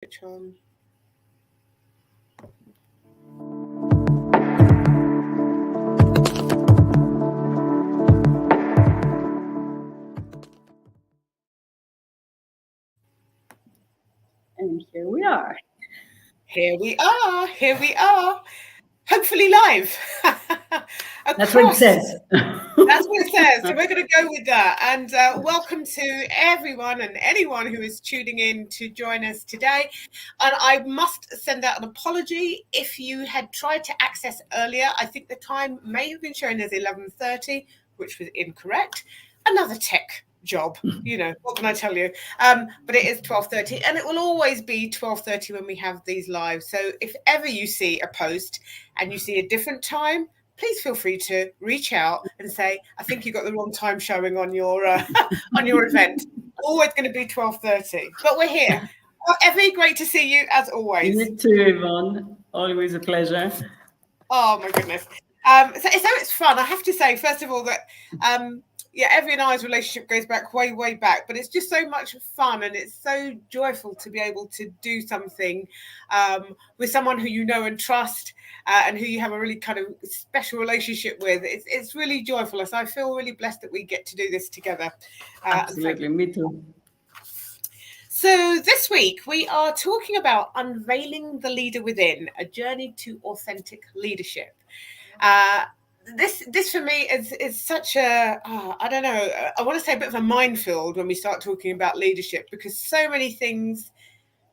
Which one? And here we are. Here we are. Here we are. Hopefully live. That's what it Across. says. That's what it says. So we're going to go with that. And welcome to everyone and anyone who is tuning in to join us today. And I must send out an apology if you had tried to access earlier. I think the time may have been shown as 11:30, which was incorrect. Another tech job, what can I tell you? But it is 12:30, and it will always be 12:30 when we have these live. So if ever you see a post and you see a different time, please feel free to reach out and say, I think you got the wrong time showing on your on your event. Always going to be 12:30, but we're here. Well, Evie, great to see you as always. You too, Yvonne. Always a pleasure. Oh my goodness. So it's fun. I have to say, first of all, that Evie and I's relationship goes back way back, but it's just so much fun and it's so joyful to be able to do something with someone who you know and trust and who you have a really kind of special relationship with. It's really joyful. So I feel really blessed that we get to do this together. Absolutely, me too. So this week we are talking about unveiling the leader within, a journey to authentic leadership. This for me is such a I don't know, I want to say a bit of a minefield when we start talking about leadership, because so many things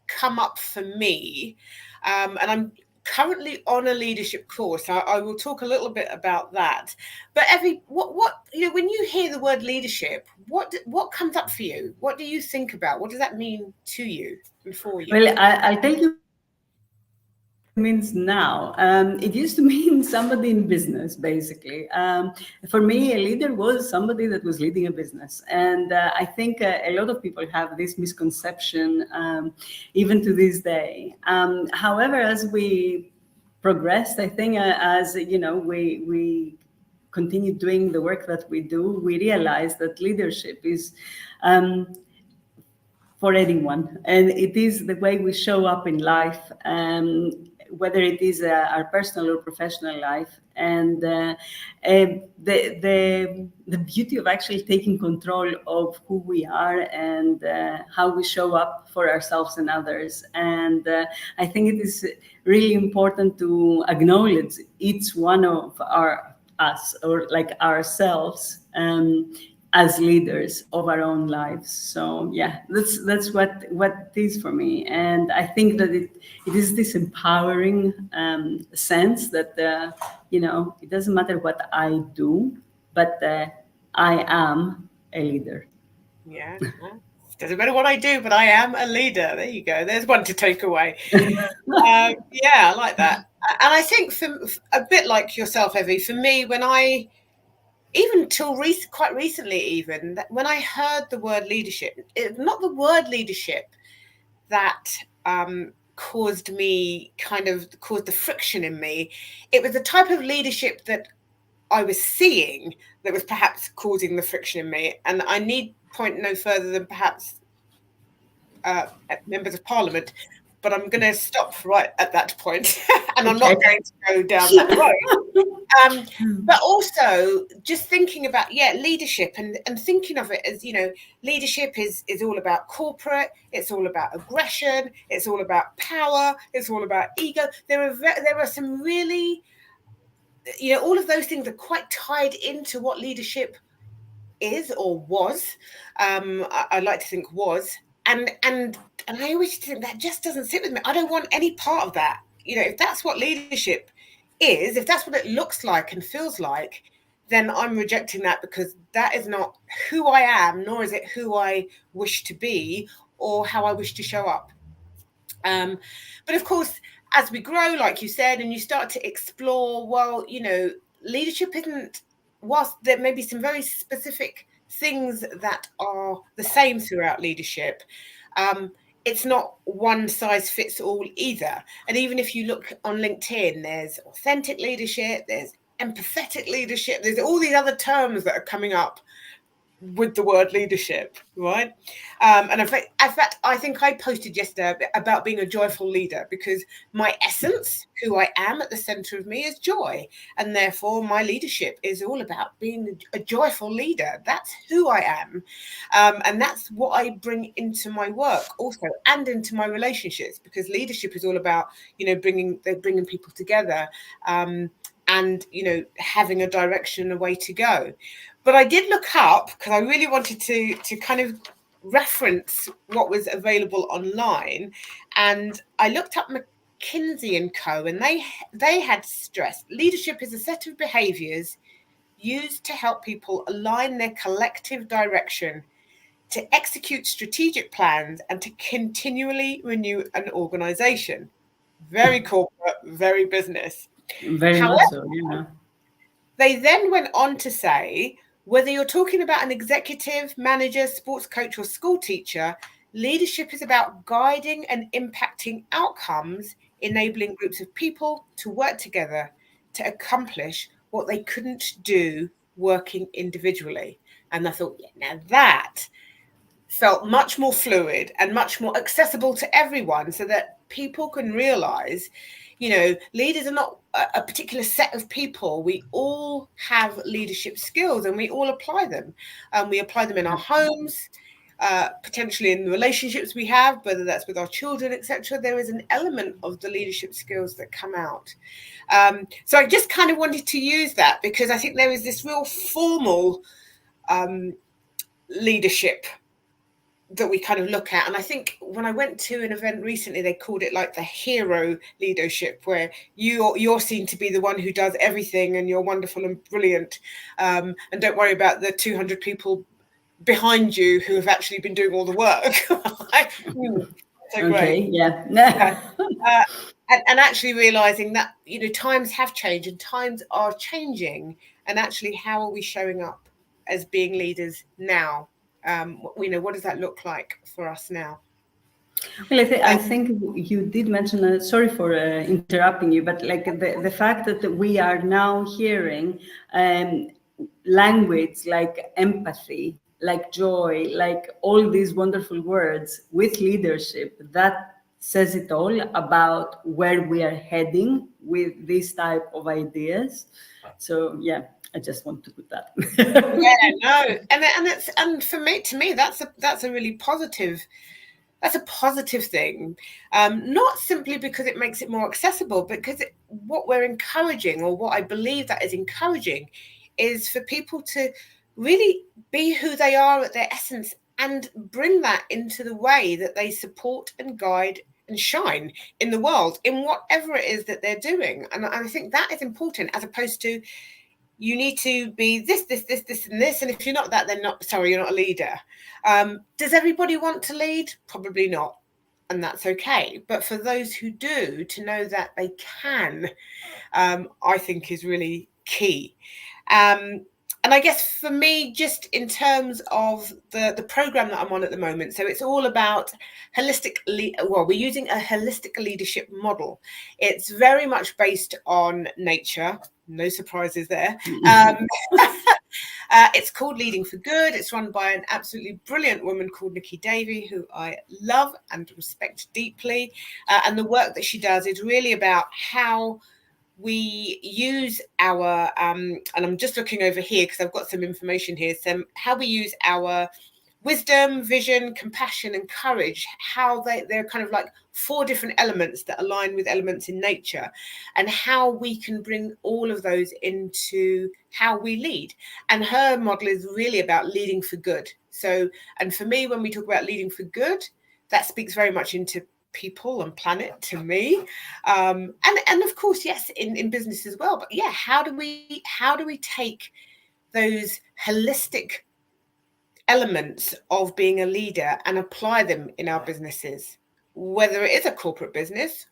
come up for me, and I'm currently on a leadership course. I will talk a little bit about that. But Evie, what when you hear the word leadership, what comes up for you? What do you think about? What does that mean to you and for you? Well, I'll tell you what it means now. It used to mean somebody in business, basically. For me, a leader was somebody that was leading a business. And I think a lot of people have this misconception, even to this day. However, as we progressed, I think as, we continue doing the work that we do, we realize that leadership is for anyone, and it is the way we show up in life, whether it is our personal or professional life. And the beauty of actually taking control of who we are and how we show up for ourselves and others. And I think it is really important to acknowledge each one of us, or like ourselves, as leaders of our own lives. So yeah, that's what it is for me. And I think that it is this empowering sense that it doesn't matter what I do, but I am a leader. Yeah. Doesn't matter what I do, but I am a leader. There you go. There's one to take away. I like that. And I think for a bit like yourself, Evie, for me, when I, even till quite recently, even when I heard the word leadership, not the word leadership that caused the friction in me. It was the type of leadership that I was seeing that was perhaps causing the friction in me. And I need point no further than perhaps members of parliament, but I'm going to stop right at that point, and I'm not going to go down that road. But also just thinking about leadership and thinking of it as, leadership is all about corporate, it's all about aggression, it's all about power, it's all about ego. There are some really, all of those things are quite tied into what leadership is or was. I like to think was, and I always think that just doesn't sit with me. I don't want any part of that. If that's what leadership is, if that's what it looks like and feels like, then I'm rejecting that, because that is not who I am, nor is it who I wish to be or how I wish to show up. But of course, as we grow, like you said, and you start to explore, leadership isn't, whilst there may be some very specific things that are the same throughout leadership, it's not one size fits all either. And even if you look on LinkedIn, there's authentic leadership, there's empathetic leadership, there's all these other terms that are coming up. with the word leadership, right? And in fact, I think I posted yesterday about being a joyful leader, because my essence, who I am at the center of me, is joy. And therefore, my leadership is all about being a joyful leader. That's who I am. And that's what I bring into my work also, and into my relationships, because leadership is all about, bringing people together. And having a direction and a way to go. But I did look up, because I really wanted to kind of reference what was available online, and I looked up McKinsey and Co, and they had stressed leadership is a set of behaviors used to help people align their collective direction, to execute strategic plans, and to continually renew an organization. Very corporate, very business. Very much However, so, yeah. they then went on to say, whether you're talking about an executive, manager, sports coach, or school teacher, leadership is about guiding and impacting outcomes, enabling groups of people to work together to accomplish what they couldn't do working individually. And I thought, yeah, now that felt much more fluid and much more accessible to everyone, so that people can realize, leaders are not a particular set of people. We all have leadership skills, and we all apply them. We apply them in our homes, potentially in the relationships we have, whether that's with our children, etc. There is an element of the leadership skills that come out. So I just kind of wanted to use that, because I think there is this real formal leadership that we kind of look at. And I think when I went to an event recently, they called it like the hero leadership, where you're seen to be the one who does everything, and you're wonderful and brilliant, and don't worry about the 200 people behind you who have actually been doing all the work. So Okay, great. yeah. And actually realizing that times have changed and times are changing, and actually how are we showing up as being leaders now? What does that look like for us now? Well, I think you did mention, sorry for interrupting you, but like the fact that we are now hearing language like empathy, like joy, like all these wonderful words with leadership, that says it all about where we are heading with this type of ideas. So yeah, I just want to put that. Yeah, no, and for me, to me, that's a really positive. That's a positive thing, not simply because it makes it more accessible, but because what we're encouraging, or what I believe that is encouraging, is for people to really be who they are at their essence, and bring that into the way that they support and guide and shine in the world, in whatever it is that they're doing. And I think that is important, as opposed to, you need to be this, and this. And if you're not that, then you're not a leader. Does everybody want to lead? Probably not. And that's okay. But for those who do, to know that they can, I think is really key. And I guess for me, just in terms of the program that I'm on at the moment, so it's all about we're using a holistic leadership model. It's very much based on nature. No surprises there. It's called Leading for Good. It's run by an absolutely brilliant woman called Nikki Davey, who I love and respect deeply. And the work that she does is really about how we use our, and I'm just looking over here because I've got some information here, so how we use our wisdom, vision, compassion, and courage, how they're kind of like 4 different elements that align with elements in nature, and how we can bring all of those into how we lead. And her model is really about leading for good. So, and for me, when we talk about leading for good, that speaks very much into people and planet to me, and of course, yes, in business as well. But yeah, how do we take those holistic elements of being a leader and apply them in our businesses, whether it is a corporate business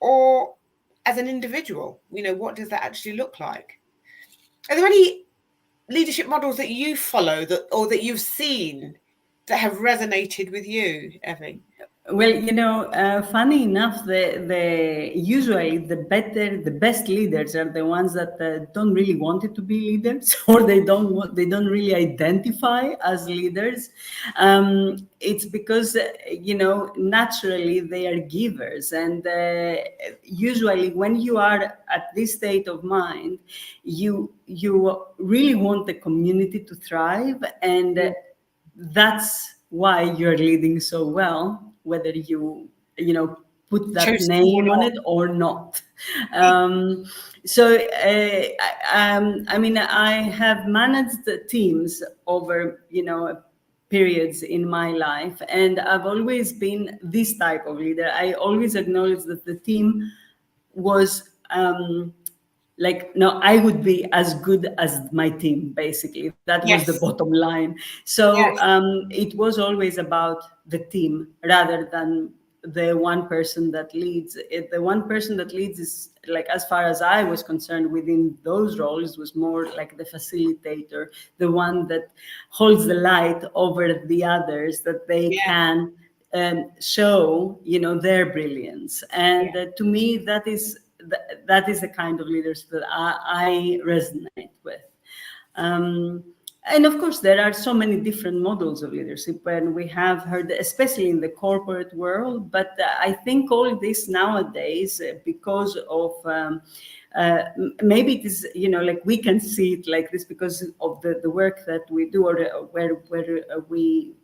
or as an individual? What does that actually look like? Are there any leadership models that you follow, or that you've seen, that have resonated with you, Evie? Well, funny enough, the usually the best leaders are the ones that don't really want it to be leaders, or they don't really identify as leaders. It's because naturally they are givers, and usually when you are at this state of mind, you really want the community to thrive, and that's why you're leading so well, whether put that Choose to or name on not. it or not. I mean, I have managed the teams over periods in my life, and I've always been this type of leader. I always acknowledge that the team was like, no, I would be as good as my team. Basically, that was the Yes, bottom line. So yes, it was always about the team rather than the one person that leads. The one person that leads is, like, as far as I was concerned, within those roles, was more like the facilitator, the one that holds the light over the others, that they yeah, can show their brilliance. yeah, And to me, that is the kind of leaders that I resonate with. Um, and of course, there are so many different models of leadership, and we have heard, especially in the corporate world. But I think all this nowadays, because of maybe it is, like, we can see it like this because of the work that we do, or where we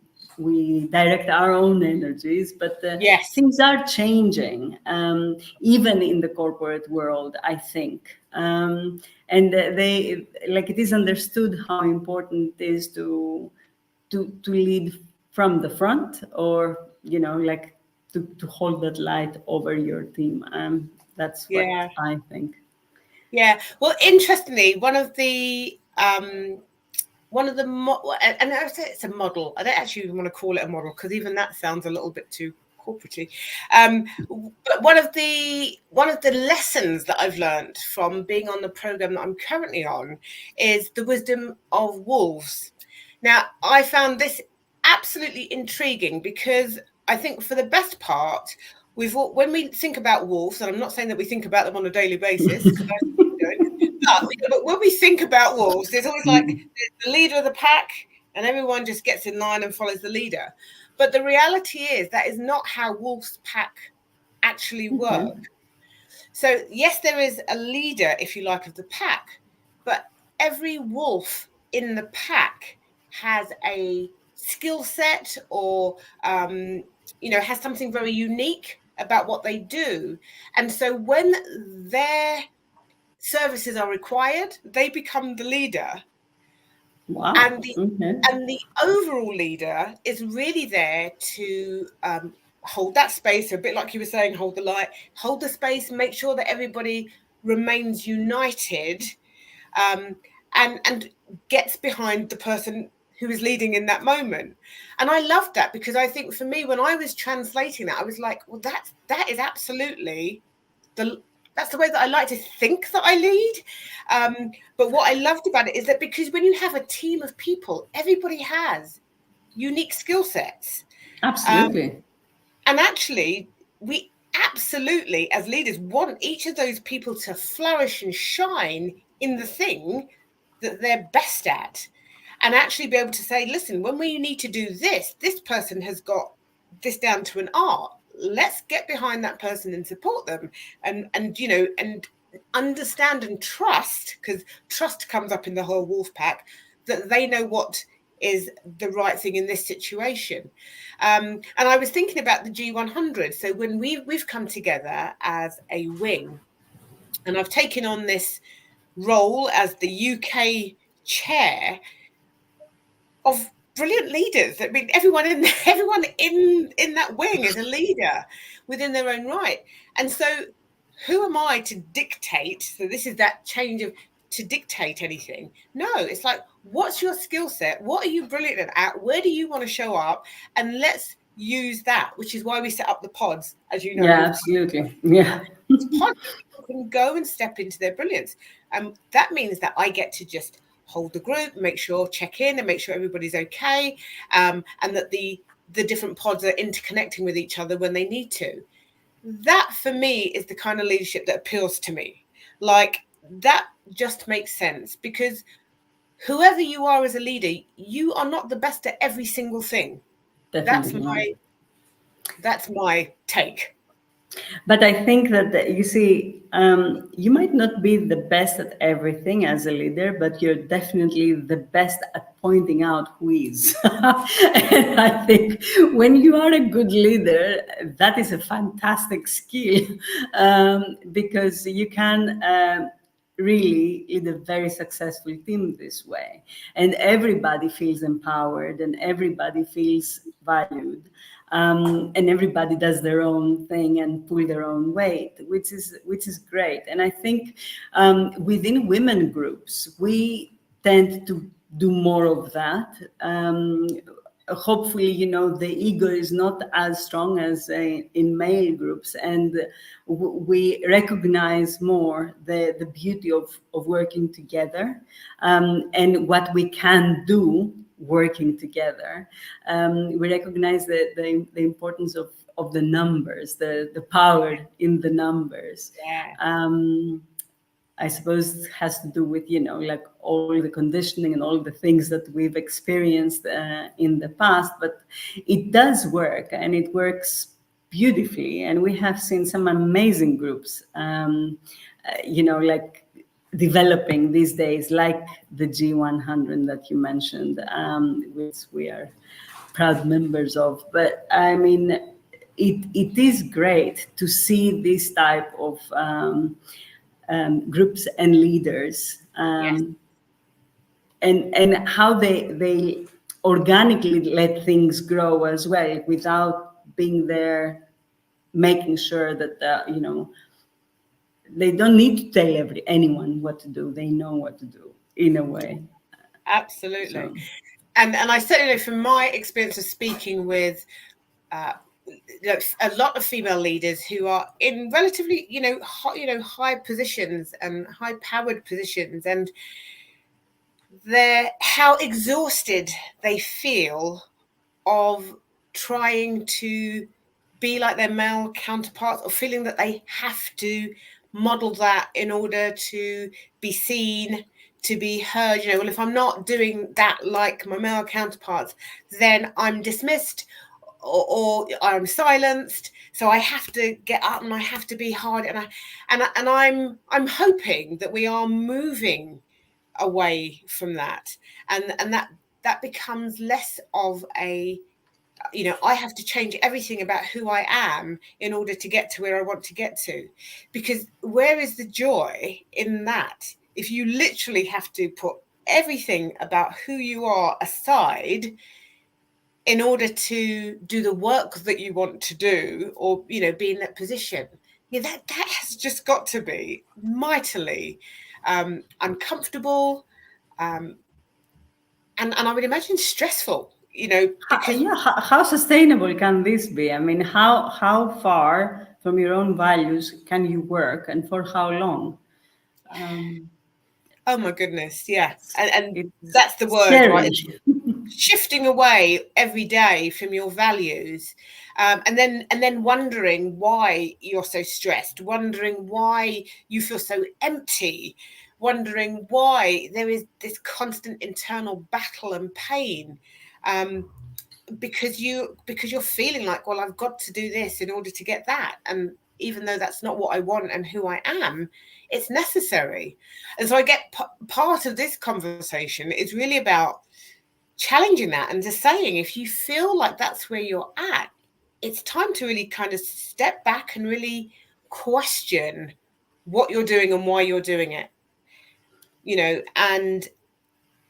direct our own energies, but yes, things are changing, even in the corporate world, I think. And they, like, it is understood how important it is to lead from the front, or like, to hold that light over your team. That's what yeah. I think. Yeah. Well, interestingly, and I say it's a model. I don't actually even want to call it a model because even that sounds a little bit too corporatey. But one of the lessons that I've learned from being on the program that I'm currently on is the wisdom of wolves. Now, I found this absolutely intriguing because I think for the best part, when we think about wolves, and I'm not saying that we think about them on a daily basis because I don't, but when we think about wolves, there's always like there's the leader of the pack, and everyone just gets in line and follows the leader. But the reality is that is not how wolves pack actually Okay. work. So yes, there is a leader, if you like, of the pack, but every wolf in the pack has a skill set, or has something very unique about what they do. And so when their services are required, they become the leader, Wow. and the Okay. and the overall leader is really there to hold that space, a bit like you were saying, hold the light, hold the space, make sure that everybody remains united, um, and gets behind the person who is leading in that moment. And I loved that, because I think for me, when I was translating that, I was like, well, that is absolutely the that's the way that I like to think that I lead. But what I loved about it is that, because when you have a team of people, everybody has unique skill sets. Um, Absolutely. and actually, we absolutely, as leaders, want each of those people to flourish and shine in the thing that they're best at. And actually be able to say, listen, when we need to do this person has got this down to an art. Let's get behind that person and support them, and understand and trust, because trust comes up in the whole wolf pack, that they know what is the right thing in this situation. And I was thinking about the G100. So when we've come together as a wing, and I've taken on this role as the UK chair of brilliant leaders. I mean, everyone in that wing is a leader within their own right. And so, who am I to dictate? So this is that change of to dictate anything. No, it's like, what's your skill set? What are you brilliant at? Where do you want to show up? And let's use that, which is why we set up the pods, as you know, Yeah, with absolutely. Yeah. pods that people can go and step into their brilliance. That means that I get to just hold the group, make sure, check in, and make sure everybody's okay, and that the the different pods are interconnecting with each other when they need to. That for me is the kind of leadership that appeals to me. Like, that just makes sense, because whoever you are as a leader, you are not the best at every single thing. Definitely not. That's my take. But I think that you see, you might not be the best at everything as a leader, but you're definitely the best at pointing out who is. And I think when you are a good leader, that is a fantastic skill, because you can. Really lead a very successful team this way, and everybody feels empowered and everybody feels valued, and everybody does their own thing and pull their own weight, which is great. And I think within women groups we tend to do more of that. Hopefully, the ego is not as strong as in male groups, and we recognize more the beauty of working together, and what we can do working together. We recognize the importance of the numbers, the power in the numbers. Yeah. I suppose it has to do with, like all the conditioning and all the things that we've experienced in the past. But it does work, and it works beautifully. And we have seen some amazing groups, like developing these days, like the G100 that you mentioned, which we are proud members of. But I mean, it is great to see this type of groups and leaders, Yes. and how they organically let things grow as well, without being there, making sure that they don't need to tell anyone what to do. They know what to do in a way. Absolutely. So And I certainly know from my experience of speaking with uh, a lot of female leaders who are in relatively, high positions and high powered positions, and how exhausted they feel of trying to be like their male counterparts, or feeling that they have to model that in order to be seen, to be heard. Well, if I'm not doing that like my male counterparts, then I'm dismissed, or I'm silenced. So I have to get up and I have to be hard, and I'm hoping that we are moving away from that, and that becomes less of a, I have to change everything about who I am in order to get to where I want to get to. Because where is the joy in that? If you literally have to put everything about who you are aside in order to do the work that you want to do, or, be in that position, that has just got to be mightily uncomfortable, um, and I would imagine stressful, because how sustainable can this be? I mean, how far from your own values can you work, and for how long? Um, oh my goodness, yeah. And it's that's the word, right? scary. It's shifting away every day from your values, and then wondering why you're so stressed, wondering why you feel so empty, wondering why there is this constant internal battle and pain, um, because you're feeling like, well, I've got to do this in order to get that, and even though that's not what I want and who I am, it's necessary. And so I get part of this conversation is really about challenging that, and just saying, if you feel like that's where you're at, it's time to really kind of step back and really question what you're doing and why you're doing it. And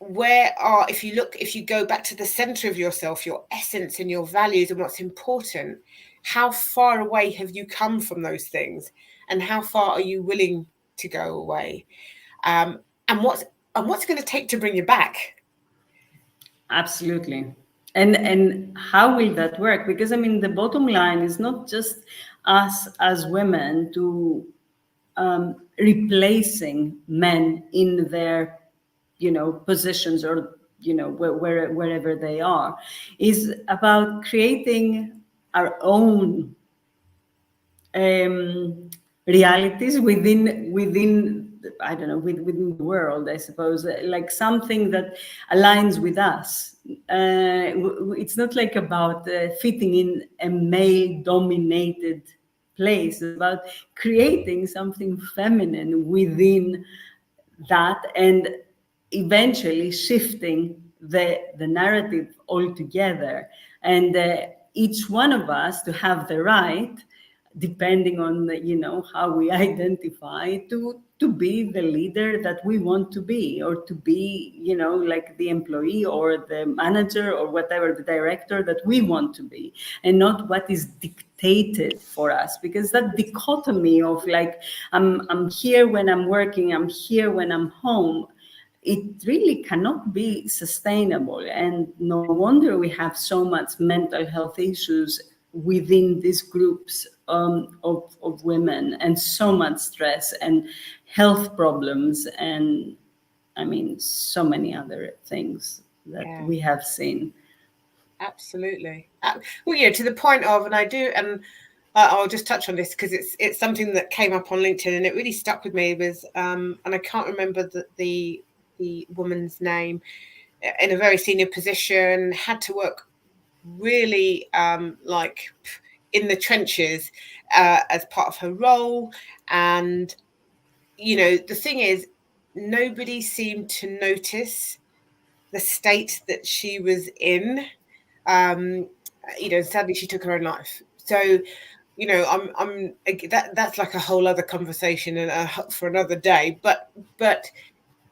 if you go back to the center of yourself, your essence and your values and what's important, how far away have you come from those things, and how far are you willing to go away, um, and what's going to take to bring you back. Absolutely. And how will that work? Because I mean, the bottom line is not just us as women to replacing men in their, positions, or wherever they are, is about creating our own realities within I don't know, within the world, I suppose, like something that aligns with us. It's not like about fitting in a male dominated place. It's about creating something feminine within that, and eventually shifting the narrative altogether, and each one of us to have the right, depending on how we identify, to be the leader that we want to be, or to be like the employee or the manager or whatever, the director that we want to be, and not what is dictated for us. Because that dichotomy of like, I'm here when I'm working, I'm here when I'm home, it really cannot be sustainable. And no wonder we have so much mental health issues within these groups of women, and so much stress and health problems, and I mean so many other things that we have seen. Absolutely. Well, yeah, to the point of, and I do, and I'll just touch on this because it's something that came up on LinkedIn and it really stuck with me. Was and I can't remember the woman's name, in a very senior position, had to work really like in the trenches as part of her role. And the thing is, nobody seemed to notice the state that she was in. Sadly she took her own life. So I'm that's like a whole other conversation and for another day. But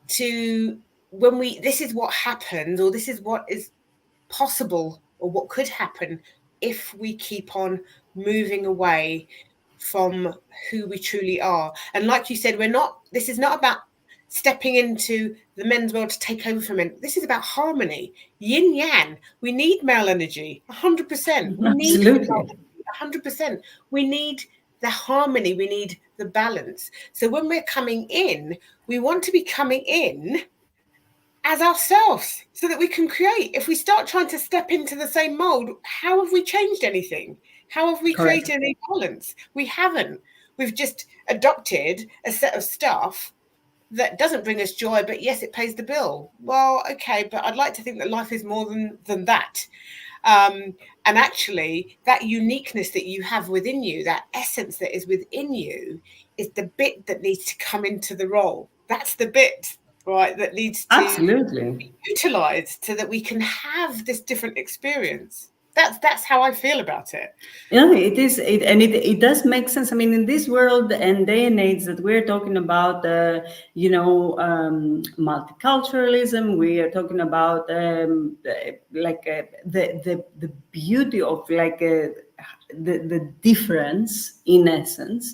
this is what happens, or this is what is possible, or what could happen if we keep on moving away from who we truly are. And like you said, this is not about stepping into the men's world to take over from men. This is about harmony, yin yang. We need male energy 100%. We need Absolutely. 100%. We need the harmony, we need the balance. So when we're coming in, we want to be coming in as ourselves, so that we can create. If we start trying to step into the same mold, how have we changed anything? How have we Correct. created any balance? We haven't. We've just adopted a set of stuff that doesn't bring us joy, but yes, it pays the bill. Well, okay, but I'd like to think that life is more than that. And actually, that uniqueness that you have within you, that essence that is within you, is the bit that needs to come into the role. That's the bit, right, that needs to Absolutely. be utilized so that we can have this different experience. That's how I feel about it. Yeah, it is, it does make sense. I mean, in this world and day and age that we're talking about, multiculturalism, we are talking about the beauty of the difference in essence.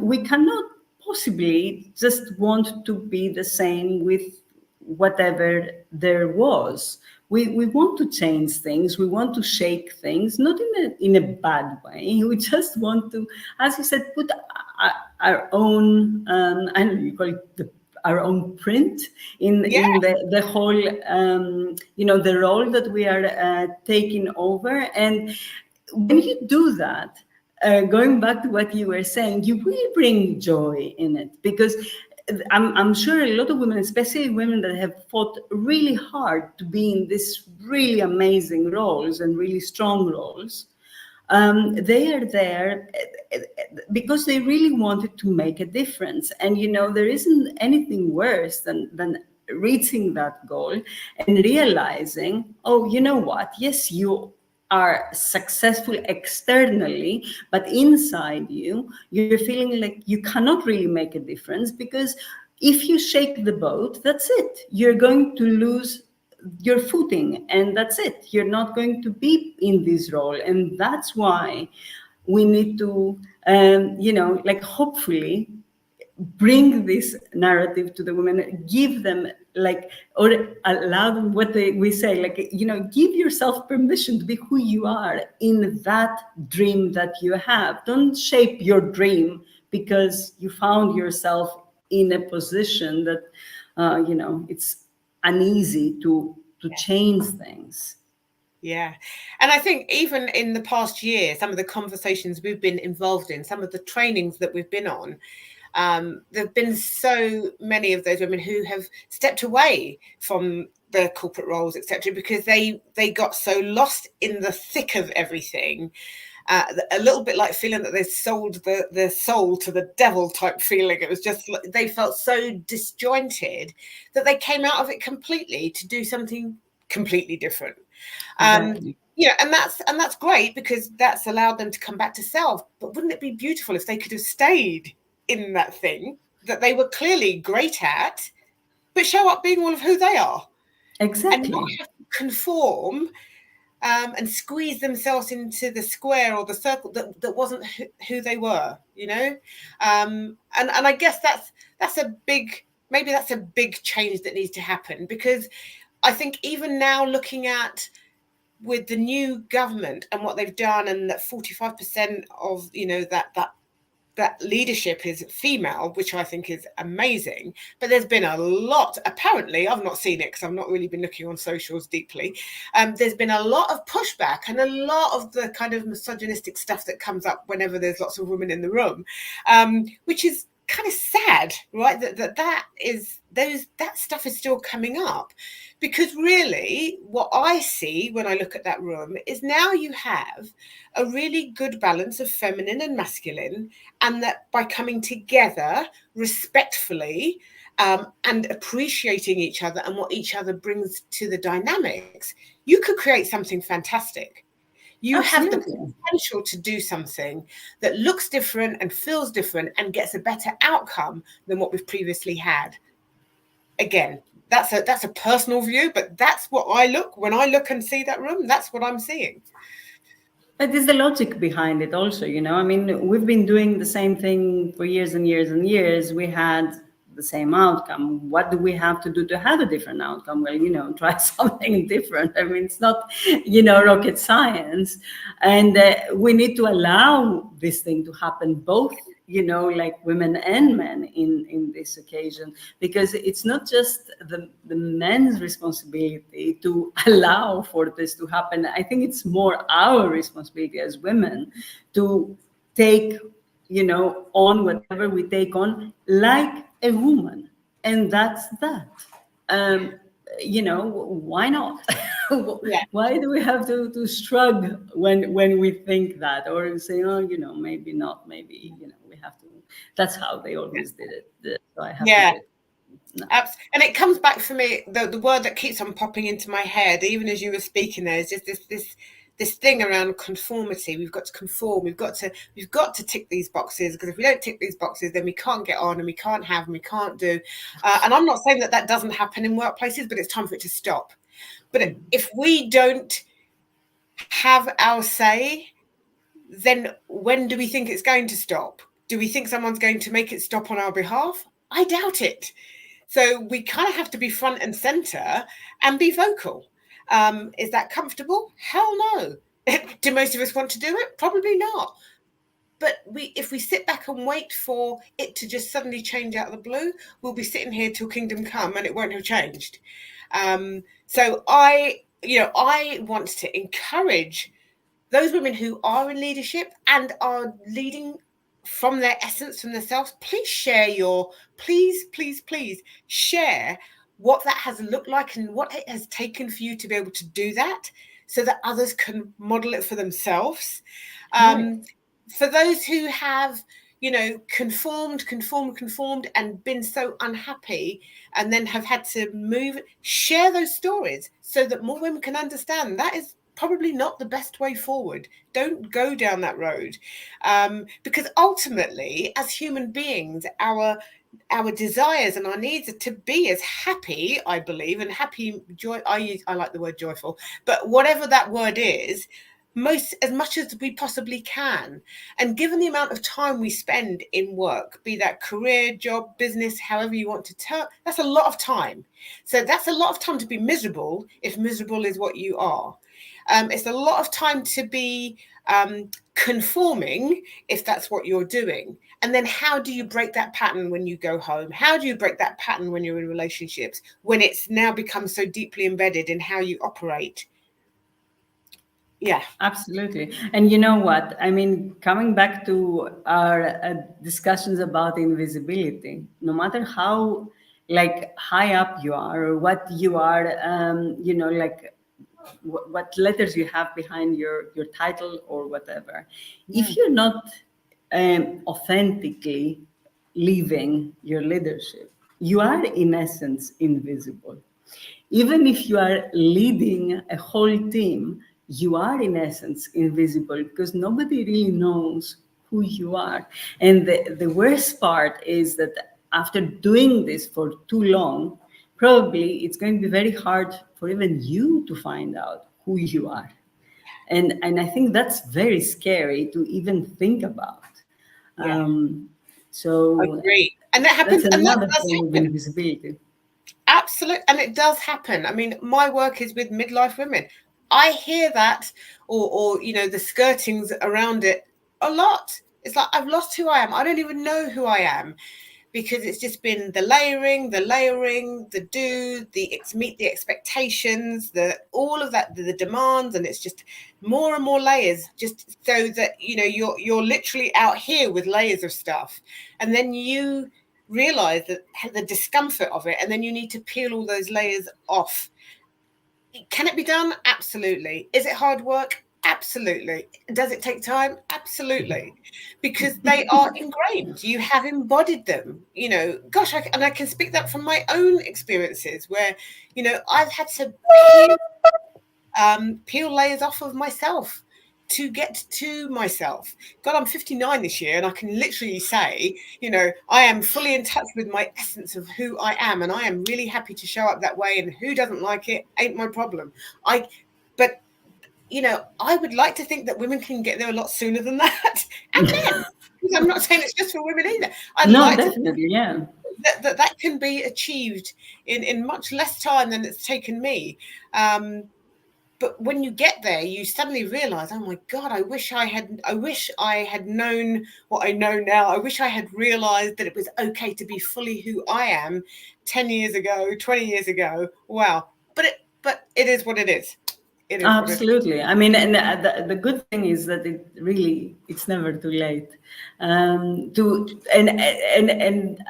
We cannot possibly just want to be the same with whatever there was. We want to change things. We want to shake things, not in a bad way. We just want to, as you said, put our own, I don't know, you call it our own print in the whole, the role that we are taking over. And when you do that, going back to what you were saying, you will bring joy in it, because I'm sure a lot of women, especially women that have fought really hard to be in these really amazing roles and really strong roles, they are there because they really wanted to make a difference. And, there isn't anything worse than reaching that goal and realizing, oh, you know what? Yes, you are successful externally, but inside you're feeling like you cannot really make a difference, because if you shake the boat, that's it. You're going to lose your footing, and that's it. You're not going to be in this role. And that's why we need to, hopefully bring this narrative to the women, give them or allow them we say, give yourself permission to be who you are in that dream that you have. Don't shape your dream because you found yourself in a position that, it's uneasy to change things. Yeah. And I think even in the past year, some of the conversations we've been involved in, some of the trainings that we've been on, there have been so many of those women who have stepped away from their corporate roles, etc., because they got so lost in the thick of everything. A little bit like feeling that they sold their soul to the devil type feeling. It was just, they felt so disjointed that they came out of it completely to do something completely different. Exactly. Yeah, and that's great, because that's allowed them to come back to self. But wouldn't it be beautiful if they could have stayed in that thing that they were clearly great at, but show up being all of who they are, and not Exactly. have to conform and squeeze themselves into the square or the circle that wasn't who they were, you know? And I guess that's a big, maybe that's a big change that needs to happen, because I think even now, looking at with the new government and what they've done, and that 45% of, you know, that leadership is female, which I think is amazing. But there's been a lot, apparently, I've not seen it because I've not really been looking on socials deeply. There's been a lot of pushback and a lot of the kind of misogynistic stuff that comes up whenever there's lots of women in the room, which is kind of sad, right? That stuff is still coming up, because really what I see when I look at that room is now you have a really good balance of feminine and masculine, and that by coming together respectfully, and appreciating each other and what each other brings to the dynamics, you could create something fantastic. You have the Absolutely. potential to do something that looks different and feels different and gets a better outcome than what we've previously had. Again, that's a personal view, but that's what when I look and see that room, that's what I'm seeing. But there's the logic behind it also, you know. I mean, we've been doing the same thing for years and years and years. We had the same outcome. What do we have to do to have a different outcome? Well, you know, try something different. I mean, it's not, you know, rocket science. And we need to allow this thing to happen both, you know, like women and men in this occasion, because it's not just the men's responsibility to allow for this to happen. I think it's more our responsibility as women to take, you know, on whatever we take on like a woman, and that's that. You know, why not? Yeah. Why do we have to shrug when we think that, or say, oh, you know, maybe not, maybe, you know, we have to. That's how they always did it, so I have to Yeah. do it. No. And it comes back for me, the word that keeps on popping into my head, even as you were speaking there, is just this thing around conformity. We've got to conform. We've got to tick these boxes, because if we don't tick these boxes, then we can't get on, and we can't have, and we can't do. And I'm not saying that doesn't happen in workplaces, but it's time for it to stop. But if we don't have our say, then when do we think it's going to stop? Do we think someone's going to make it stop on our behalf? I doubt it. So we kind of have to be front and center and be vocal. Is that comfortable? Hell no. Do most of us want to do it? Probably not. But if we sit back and wait for it to just suddenly change out of the blue, we'll be sitting here till kingdom come and it won't have changed. So I want to encourage those women who are in leadership and are leading from their essence, from themselves. Please share what that has looked like and what it has taken for you to be able to do that, so that others can model it for themselves. Right. For those who have, you know, conformed and been so unhappy, and then have had to move, share those stories so that more women can understand that is probably not the best way forward. Don't go down that road, because ultimately, as human beings, our desires and our needs are to be as happy, I believe, and happy, joy. I like the word joyful, but whatever that word is, as much as we possibly can. And given the amount of time we spend in work, be that career, job, business, however you want to tell, that's a lot of time. So that's a lot of time to be miserable, if miserable is what you are. It's a lot of time to be conforming, if that's what you're doing. And then how do you break that pattern when you go home? How do you break that pattern when you're in relationships, when it's now become so deeply embedded in how you operate? Yeah. Absolutely. And you know what? I mean, coming back to our discussions about invisibility, no matter how like high up you are or what you are, like what letters you have behind your title or whatever, if you're not authentically living your leadership, you are in essence invisible. Even if you are leading a whole team, you are in essence invisible because nobody really knows who you are. And the worst part is that after doing this for too long, probably it's going to be very hard for even you to find out who you are. And I think that's very scary to even think about. Yeah. Um, so Agree. And that that's happens, and that another does form of happen. invisibility. Absolutely. And it does happen. I mean, my work is with midlife women. I hear that, or the skirtings around it a lot. It's like I've lost who I am. I don't even know who I am, because it's just been the layering, the meet the expectations, all of that, the demands, and it's just more and more layers, just so that you're literally out here with layers of stuff, and then you realize that the discomfort of it, and then you need to peel all those layers off. Can it be done? Absolutely. Is it hard work? Absolutely. Does it take time? Absolutely. Because they are ingrained. You have embodied them. Gosh, and I can speak that from my own experiences where, I've had to peel layers off of myself to get to myself. God, I'm 59 this year, and I can literally say, I am fully in touch with my essence of who I am, and I am really happy to show up that way. And who doesn't like it ain't my problem. But I would like to think that women can get there a lot sooner than that, and men. Because I'm not saying it's just for women either. I'd No, like to definitely, yeah. that can be achieved in much less time than it's taken me. But when you get there, you suddenly realize, oh my God, I wish I had known what I know now. I wish I had realized that it was okay to be fully who I am 10 years ago, 20 years ago. Wow. But it is what it is. It is what it is. Absolutely. I mean, and the good thing is that it's never too late. And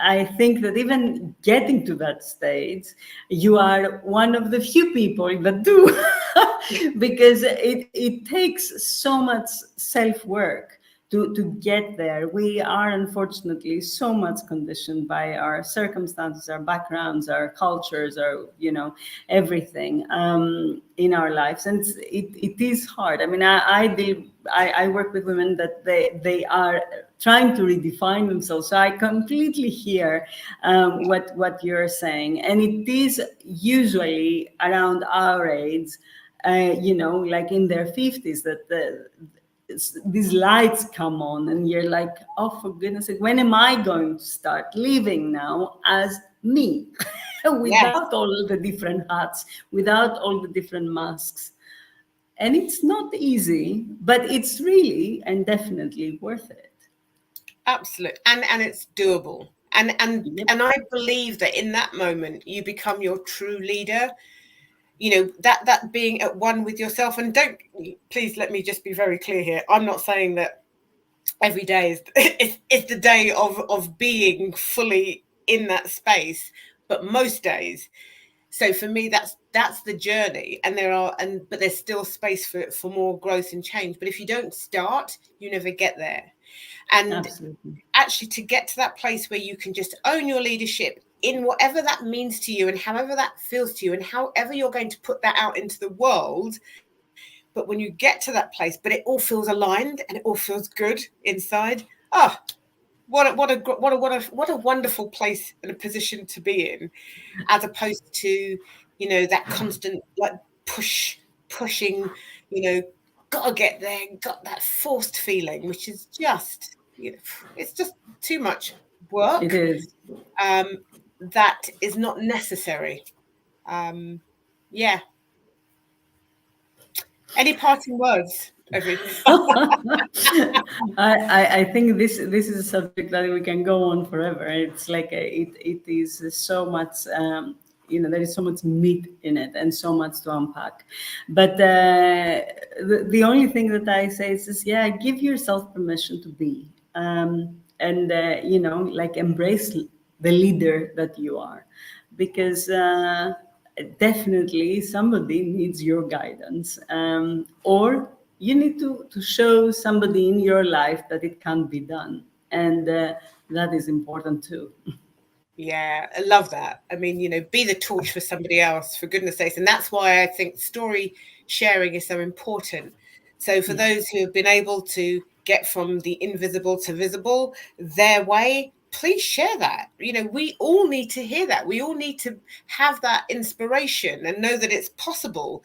I think that even getting to that stage, you are one of the few people that do, because it takes so much self-work to get there. We are unfortunately so much conditioned by our circumstances, our backgrounds, our cultures, our everything in our lives, and it is hard. I mean, I work with women that they are trying to redefine themselves. So I completely hear what you're saying, and it is usually around our age, like in their 50s, that these lights come on, and you're like, oh, for goodness sake, when am I going to start living now as me? Without all the different hats, without all the different masks. And it's not easy, but it's really and definitely worth it. Absolutely. And it's doable. And Yep. and I believe that in that moment you become your true leader. That being at one with yourself. And don't, please let me just be very clear here. I'm not saying that every day is the day of being fully in that space, but most days. So for me, that's the journey, and but there's still space for more growth and change. But if you don't start, you never get there. And Absolutely. actually, to get to that place where you can just own your leadership in whatever that means to you, and however that feels to you, and however you're going to put that out into the world. But when you get to that place, but it all feels aligned and it all feels good inside. Ah, what a wonderful place and a position to be in, as opposed to that constant like pushing, gotta get there, got that forced feeling, which is just it's just too much It work. is. That is not necessary. Yeah. Any parting words, Evie? I think this is a subject that we can go on forever. It's like it is so much. There is so much meat in it and so much to unpack. But the only thing that I say is yeah, give yourself permission to be, and like embrace the leader that you are, because definitely somebody needs your guidance, or you need to show somebody in your life that it can be done, and that is important too. Yeah, I love that. I mean, be the torch for somebody else, for goodness sakes. And that's why I think story sharing is so important. So for those who have been able to get from the invisible to visible their way, please share that. We all need to hear that. We all need to have that inspiration and know that it's possible.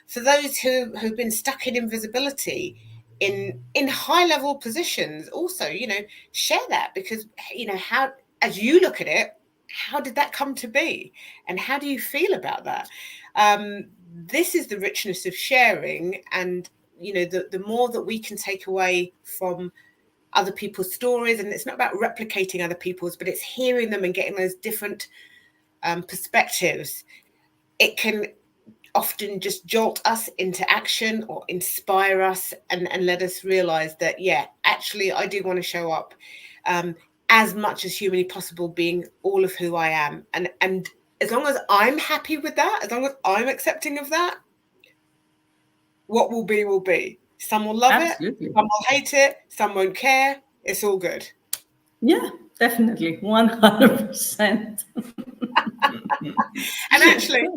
For those who've been stuck in invisibility, in high level positions, also, share that, because how, as you look at it, how did that come to be, and how do you feel about that? This is the richness of sharing, and the more that we can take away from other people's stories, and it's not about replicating other people's, but it's hearing them and getting those different perspectives. It can often just jolt us into action or inspire us, and let us realize that, yeah, actually I do want to show up as much as humanly possible, being all of who I am, and as long as I'm happy with that, as long as I'm accepting of that, what will be will be. Some will love it, Absolutely. some will hate it, some won't care. It's all good. Yeah, definitely, 100%. And actually,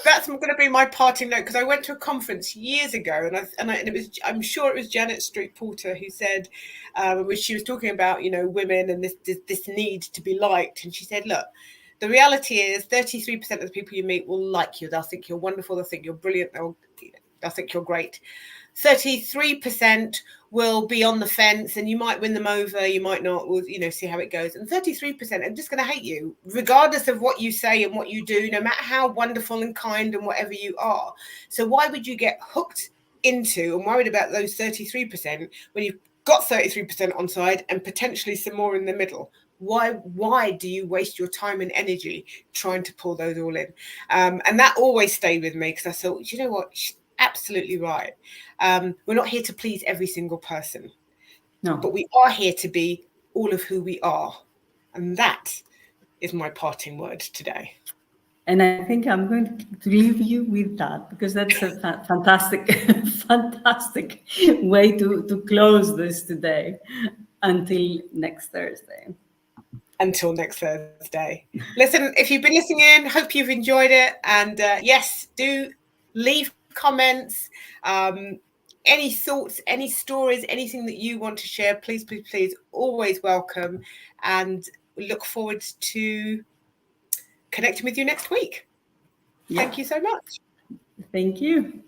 that's going to be my parting note, because I went to a conference years ago, and it was, I'm sure it was Janet Street Porter who said, which she was talking about, women and this need to be liked, and she said, look, the reality is 33% of the people you meet will like you. They'll think you're wonderful. They'll think you're brilliant. They'll think you're great. 33% will be on the fence, and you might win them over, you might not. We'll see how it goes. And 33% are just going to hate you, regardless of what you say and what you do, no matter how wonderful and kind and whatever you are. So why would you get hooked into and worried about those 33% when you've got 33% on side and potentially some more in the middle? Why do you waste your time and energy trying to pull those all in? And that always stayed with me, because I thought, you know what, absolutely right. We're not here to please every single person, No. but we are here to be all of who we are. And that is my parting word today. And I think I'm going to leave you with that, because that's a fantastic, fantastic way to close this today. Until next Thursday. Until next Thursday. Listen, if you've been listening in, hope you've enjoyed it. And yes, do leave comments. Any thoughts, any stories, anything that you want to share, please, please, please, always welcome. And we look forward to connecting with you next week. Yeah. Thank you so much. Thank you.